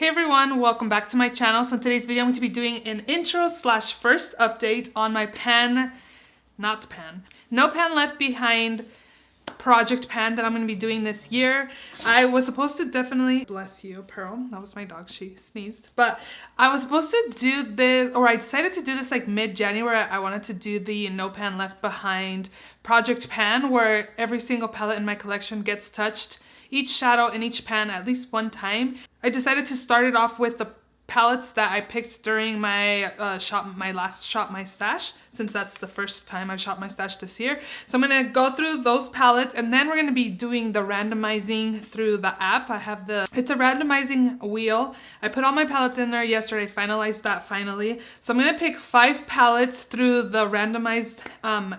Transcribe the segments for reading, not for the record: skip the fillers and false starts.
Hey everyone, welcome back to my channel. So in today's video, I'm going to be doing an intro slash first update on my no pan left behind project pan that I'm going to be doing this year. I was supposed to definitely, bless you, Pearl, that was my dog, she sneezed. But I was supposed to do this, or I decided to do this like mid-January. I wanted to do the no pan left behind project pan where every single palette in my collection gets touched, each shadow in each pan at least one time. I decided to start it off with the palettes that I picked during my last Shop My Stash, since that's the first time I've shopped my stash this year. So I'm gonna go through those palettes and then we're gonna be doing the randomizing through the app. It's a randomizing wheel. I put all my palettes in there yesterday, finalized that finally. So I'm gonna pick 5 palettes through the randomized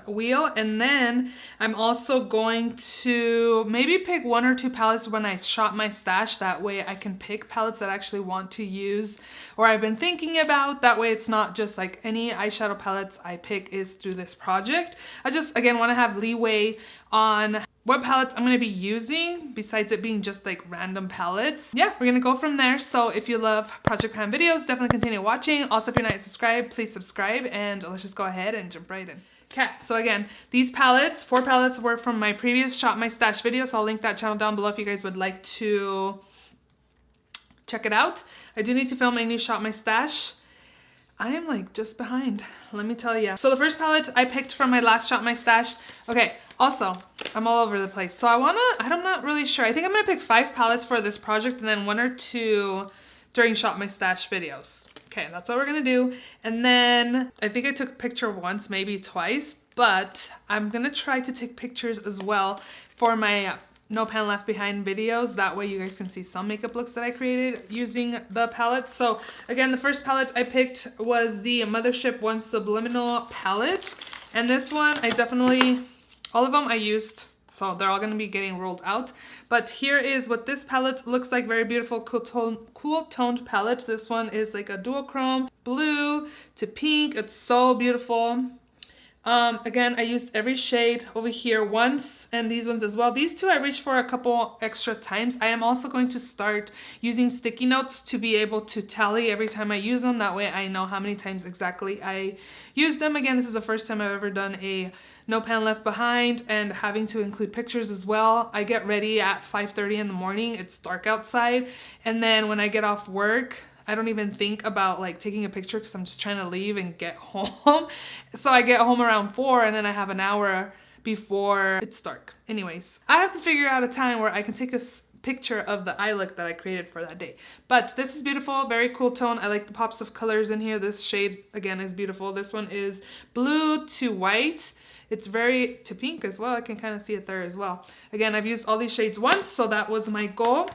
wheel, and then I'm also going to maybe pick 1 or 2 palettes when I shop my stash. That way I can pick palettes that I actually want to use or I've been thinking about. That way it's not just like any eyeshadow palettes I pick is through this project. I just, again, want to have leeway on what palettes I'm going to be using besides it being just like random palettes. Yeah, we're going to go from there. So if you love Project Pan videos, definitely continue watching. Also, if you're not subscribed, please subscribe, and let's just go ahead and jump right in. Okay, so again, these palettes, 4 palettes were from my previous Shop My Stash video, so I'll link that channel down below if you guys would like to check it out. I do need to film a new Shop My Stash. I am like just behind, let me tell you. So the first palette I picked from my last Shop My Stash. Okay, also, I'm all over the place. So I'm not really sure. I think I'm gonna pick 5 palettes for this project and then 1 or 2 during Shop My Stash videos. Okay, that's what we're gonna do. And then I think I took a picture once, maybe twice, but I'm gonna try to take pictures as well for my no pan left behind videos. That way you guys can see some makeup looks that I created using the palette. So again, the first palette I picked was the Mothership One Subliminal palette. And this one, all of them I used, so they're all gonna be getting rolled out. But here is what this palette looks like. Very beautiful, cool toned palette. This one is like a duochrome, blue to pink. It's so beautiful. Again, I used every shade over here once, and these ones as well. These 2 I reached for a couple extra times. I am also going to start using sticky notes to be able to tally every time I use them. That way I know how many times exactly I used them. Again, this is the first time I've ever done a no pan left behind, and having to include pictures as well. I get ready at 5:30 in the morning. It's dark outside, and then when I get off work, I don't even think about like taking a picture because I'm just trying to leave and get home. So I get home around 4 and then I have an hour before it's dark. Anyways, I have to figure out a time where I can take a picture of the eye look that I created for that day. But this is beautiful, very cool tone. I like the pops of colors in here. This shade again is beautiful. This one is blue to white. It's very to pink as well. I can kind of see it there as well. Again, I've used all these shades once, so that was my goal.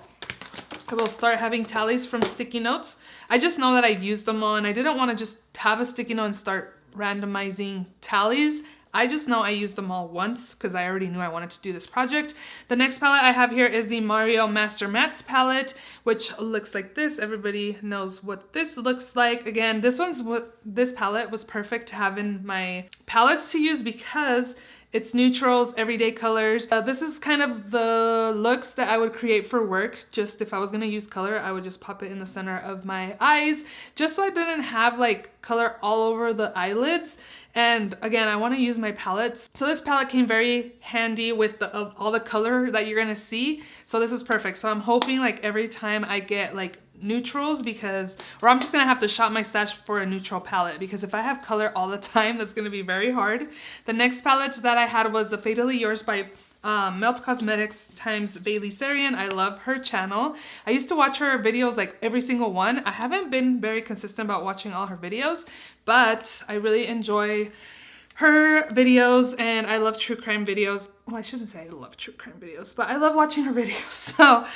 I will start having tallies from sticky notes. I just know that I've used them all, and I didn't want to just have a sticky note and start randomizing tallies. I just know I used them all once because I already knew I wanted to do this project. The next palette I have here is the Mario Master Mattes palette, which looks like this. Everybody knows what this looks like. Again, this palette was perfect to have in my palettes to use because it's neutrals, everyday colors. This is kind of the looks that I would create for work. Just if I was gonna use color, I would just pop it in the center of my eyes, just so I didn't have like color all over the eyelids. And again, I wanna use my palettes. So this palette came very handy with all the color that you're gonna see. So this is perfect. So I'm hoping like every time I get like neutrals, or I'm just gonna have to shop my stash for a neutral palette, because if I have color all the time, that's gonna be very hard. The next palette that I had was the Fatally Yours by Melt Cosmetics times Bailey Sarian. I love her channel. I used to watch her videos, like every single one. I haven't been very consistent about watching all her videos, but I really enjoy her videos, and I love true crime videos. Well, I shouldn't say I love true crime videos, but I love watching her videos. So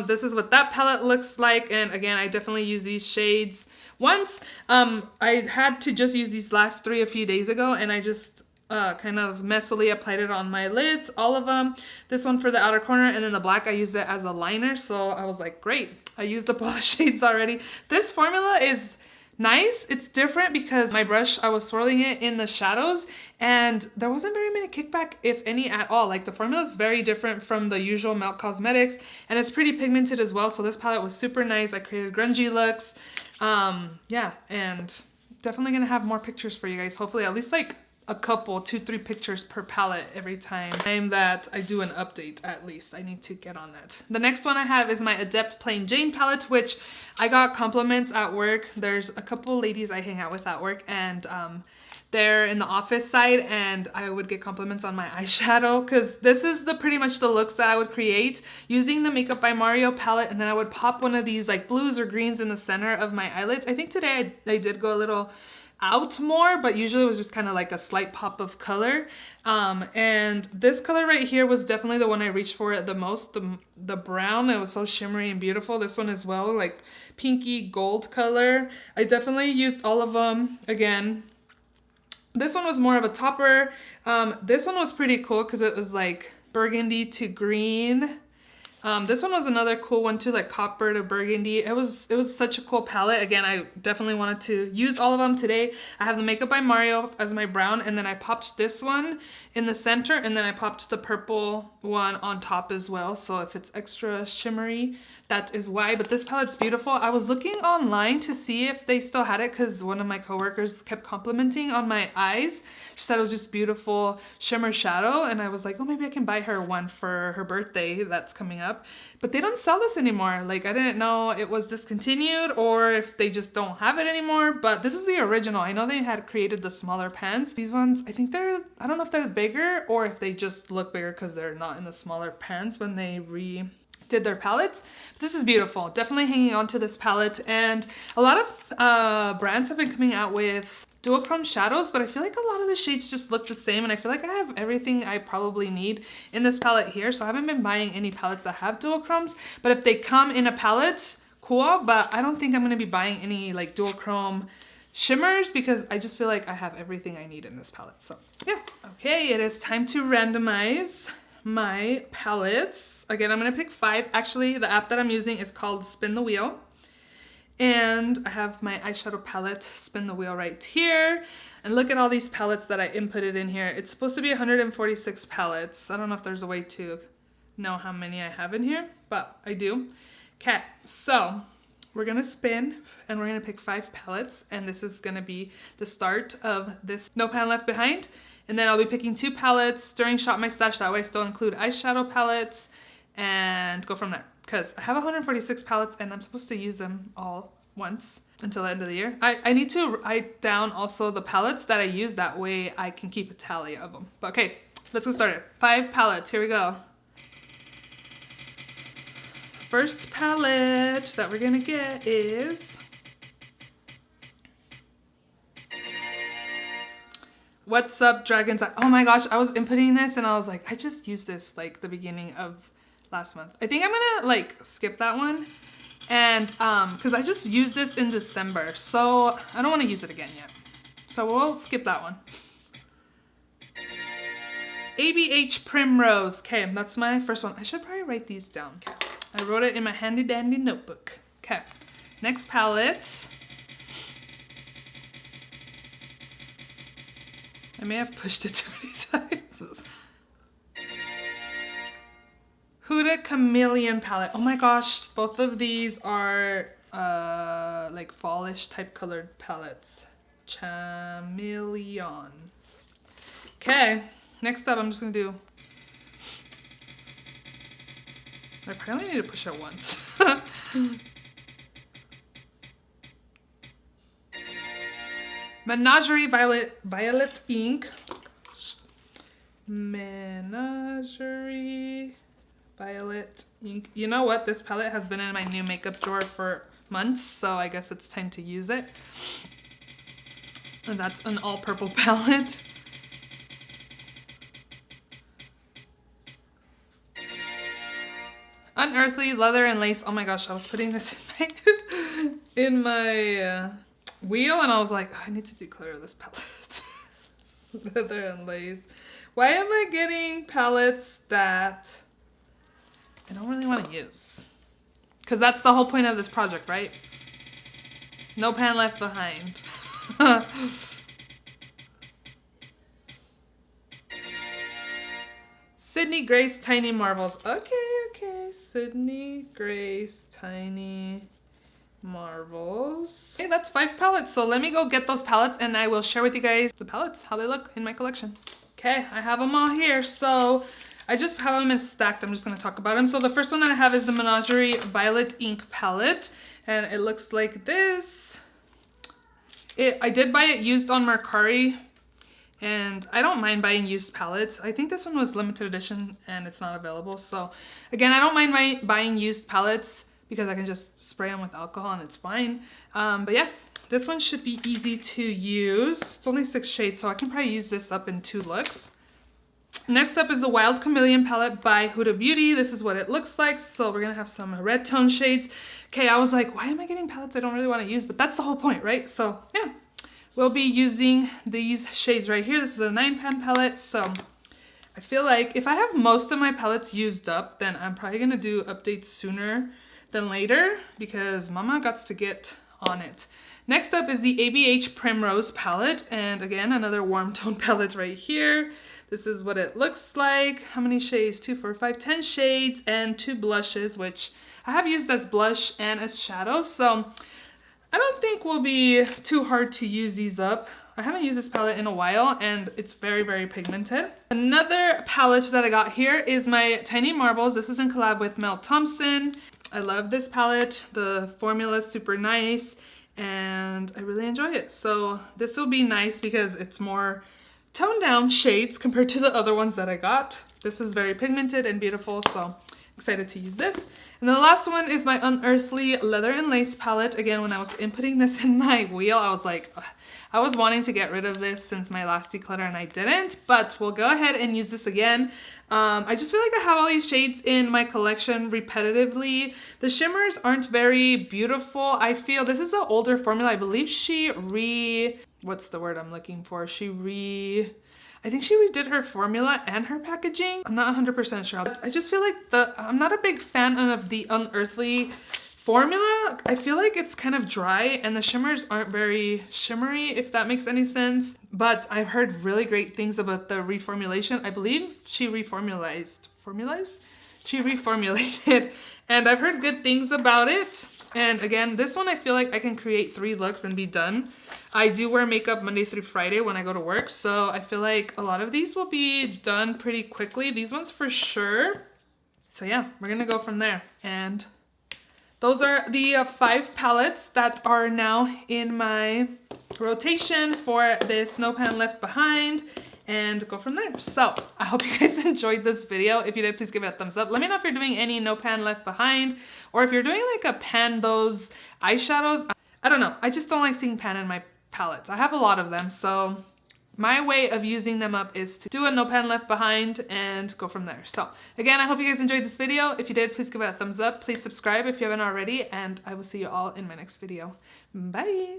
this is what that palette looks like. And again, I definitely use these shades once. I had to just use these last 3 a few days ago, and I just kind of messily applied it on my lids, all of them. This one for the outer corner, and then the black I used it as a liner. So I was like, great, I used up all the shades already. This formula is nice. It's different because my brush, I was swirling it in the shadows and there wasn't very many kickback, if any at all. Like the formula is very different from the usual Melt Cosmetics and it's pretty pigmented as well. So this palette was super nice. I created grungy looks. Yeah, and definitely gonna have more pictures for you guys. Hopefully at least like a couple, 2-3 pictures per palette every time that I do an update. At least I need to get on that. The next one I have is my Adept Plain Jane palette, which I got compliments at work. There's a couple ladies I hang out with at work and they're in the office side and I would get compliments on my eyeshadow because this is pretty much the looks that I would create using the Makeup by Mario palette, and then I would pop one of these like blues or greens in the center of my eyelids. I think today I did go a little out more, but usually it was just kind of like a slight pop of color. And this color right here was definitely the one I reached for the most, the brown. It was so shimmery and beautiful. This one as well, like pinky gold color. I definitely used all of them. Again, this one was more of a topper. This one was pretty cool because it was like burgundy to green. This one was another cool one too, like copper to burgundy. It was such a cool palette. Again, I definitely wanted to use all of them today. I have the Makeup by Mario as my brown, and then I popped this one in the center, and then I popped the purple one on top as well. So if it's extra shimmery, that is why. But this palette's beautiful. I was looking online to see if they still had it because one of my coworkers kept complimenting on my eyes. She said it was just beautiful shimmer shadow, and I was like, oh, maybe I can buy her one for her birthday that's coming up. But they don't sell this anymore. Like, I didn't know it was discontinued or if they just don't have it anymore, but this is the original. I know they had created the smaller pans. These ones, I think I don't know if they're bigger or if they just look bigger because they're not in the smaller pans when they did their palettes. This is beautiful. Definitely hanging on to this palette, and a lot of brands have been coming out with duochrome shadows, but I feel like a lot of the shades just look the same, and I feel like I have everything I probably need in this palette here, so I haven't been buying any palettes that have duochromes. But if they come in a palette, cool, but I don't think I'm going to be buying any like duochrome shimmers because I just feel like I have everything I need in this palette. So yeah. Okay, it is time to randomize my palettes. Again, I'm going to pick 5. Actually, the app that I'm using is called Spin the Wheel. And I have my eyeshadow palette, Spin the Wheel, right here. And look at all these palettes that I inputted in here. It's supposed to be 146 palettes. I don't know if there's a way to know how many I have in here, but I do. Okay, so we're gonna spin and we're gonna pick 5 palettes, and this is gonna be the start of this No Pan Left Behind. And then I'll be picking 2 palettes during Shop My Stash. That way I still include eyeshadow palettes and go from there. Because I have 146 palettes and I'm supposed to use them all once until the end of the year. I need to write down also the palettes that I use. That way I can keep a tally of them. But okay, let's get started. 5 palettes, here we go. First palette that we're gonna get is What's Up Dragon's Eye. Oh my gosh, I was inputting this and I was like, I just used this like the beginning of last month. I think I'm gonna like skip that one, and because I just used this in December, so I don't want to use it again yet. So we'll skip that one. ABH Primrose. Okay, that's my first one. I should probably write these down. Okay, I wrote it in my handy dandy notebook. Okay, next palette. I may have pushed it too many times. Huda Chameleon palette. Oh my gosh, both of these are like fallish type colored palettes. Chameleon. Okay, next up I'm just gonna do, I probably need to push it once. Menagerie Violet Ink. Menagerie Violet Ink. You know what? This palette has been in my new makeup drawer for months, so I guess it's time to use it. And that's an all purple palette. Unearthly Leather and Lace. Oh my gosh, I was putting this in my wheel and I was like, oh, I need to declutter this palette. Leather and Lace. Why am I getting palettes that I don't really want to use? Because that's the whole point of this project, right? No pan left behind. Sydney Grace Tiny Marvels. Okay. Sydney Grace Tiny Marvels. Okay, that's 5 palettes. So let me go get those palettes and I will share with you guys the palettes, how they look in my collection. Okay, I have them all here. So I just have them stacked. I'm just going to talk about them. So the first one that I have is the Menagerie Violet Ink Palette. And it looks like this. I did buy it used on Mercari. And I don't mind buying used palettes. I think this one was limited edition and it's not available. So again, I don't mind buying used palettes because I can just spray them with alcohol and it's fine. But yeah, this one should be easy to use. It's only 6 shades, so I can probably use this up in 2 looks. Next up is the Wild Chameleon palette by Huda Beauty. This is what it looks like. So we're gonna have some red tone shades. Okay, I was like, why am I getting palettes I don't really want to use? But that's the whole point, right? So yeah, we'll be using these shades right here. This is a 9-pan palette. So I feel like if I have most of my palettes used up, then I'm probably gonna do updates sooner than later because mama got to get on it. Next up is the ABH Primrose palette. And again, another warm tone palette right here. This is what it looks like. How many shades? 2, 4, 5, 10 shades and 2 blushes, which I have used as blush and as shadow. So I don't think will be too hard to use these up. I haven't used this palette in a while and it's very, very pigmented. Another palette that I got here is my Tiny Marvels. This is in collab with Mel Thompson. I love this palette. The formula is super nice and I really enjoy it. So this will be nice because it's more toned down shades compared to the other ones that I got. This is very pigmented and beautiful, so excited to use this. And the last one is my Unearthly Leather and Lace palette. Again, when I was inputting this in my wheel, I was like, ugh. I was wanting to get rid of this since my last declutter and I didn't, but we'll go ahead and use this again. I just feel like I have all these shades in my collection repetitively. The shimmers aren't very beautiful. I feel this is an older formula. I believe what's the word I'm looking for? I think she redid her formula and her packaging. I'm not 100% sure. I just feel like I'm not a big fan of the Unearthly formula. I feel like it's kind of dry and the shimmers aren't very shimmery, if that makes any sense. But I've heard really great things about the reformulation. I believe she reformulated, and I've heard good things about it. And again, this one I feel like I can create 3 looks and be done. I do wear makeup Monday through Friday when I go to work, so I feel like a lot of these will be done pretty quickly. These ones for sure. So yeah, we're gonna go from there. And those are the 5 palettes that are now in my rotation for this No Pan Left Behind, and go from there. So I hope you guys enjoyed this video. If you did, please give it a thumbs up. Let me know if you're doing any No Pan Left Behind, or if you're doing like a pan those eyeshadows. I don't know. I just don't like seeing pan in my palettes. I have a lot of them, so my way of using them up is to do a No Pan Left Behind and go from there. So again, I hope you guys enjoyed this video. If you did, please give it a thumbs up. Please subscribe if you haven't already, and I will see you all in my next video. Bye.